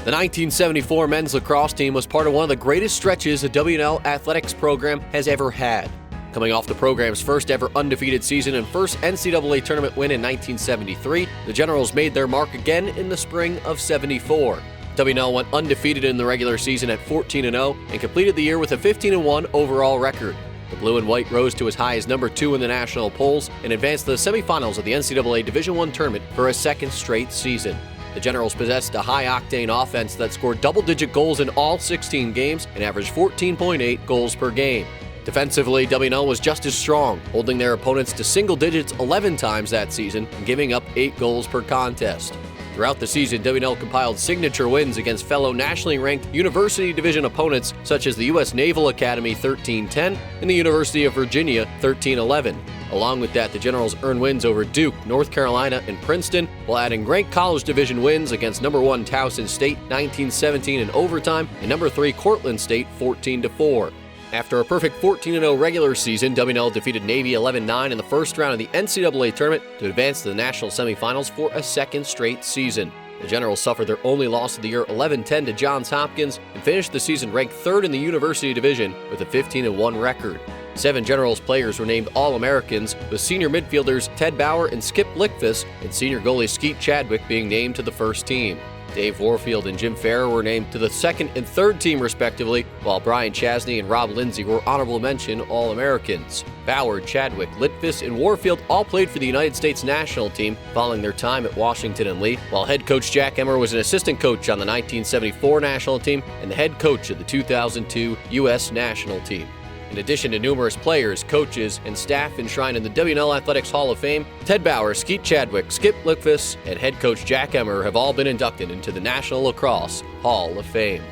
The 1974 men's lacrosse team was part of one of the greatest stretches a W&L athletics program has ever had. Coming off the program's first ever undefeated season and first NCAA tournament win in 1973, the Generals made their mark again in the spring of '74. W&L went undefeated in the regular season at 14-0 and completed the year with a 15-1 overall record. The blue and white rose to as high as number 2 in the national polls and advanced to the semifinals of the NCAA Division I tournament for a second straight season. The Generals possessed a high-octane offense that scored double-digit goals in all 16 games and averaged 14.8 goals per game. Defensively, W&L was just as strong, holding their opponents to single digits 11 times that season and giving up 8 goals per contest. Throughout the season, W&L compiled signature wins against fellow nationally ranked University Division opponents such as the U.S. Naval Academy 13-10 and the University of Virginia 13-11. Along with that, the Generals earned wins over Duke, North Carolina, and Princeton, while adding ranked college division wins against number 1 Towson State 19-17 in overtime and number 3 Cortland State 14-4. After a perfect 14-0 regular season, W&L defeated Navy 11-9 in the first round of the NCAA tournament to advance to the national semifinals for a second straight season. The Generals suffered their only loss of the year 11-10 to Johns Hopkins and finished the season ranked 3rd in the University Division with a 15-1 record. 7 Generals players were named All-Americans, with senior midfielders Ted Bauer and Skip Lickfuss and senior goalie Skeet Chadwick being named to the first team. Dave Warfield and Jim Farrer were named to the second and third team respectively, while Brian Chasney and Rob Lindsay were honorable mention All-Americans. Bauer, Chadwick, Lickfuss, and Warfield all played for the United States national team following their time at Washington and Lee, while head coach Jack Emmer was an assistant coach on the 1974 national team and the head coach of the 2002 U.S. national team. In addition to numerous players, coaches, and staff enshrined in the W&L Athletics Hall of Fame, Ted Bauer, Skeet Chadwick, Skip Lickfuss, and head coach Jack Emmer have all been inducted into the National Lacrosse Hall of Fame.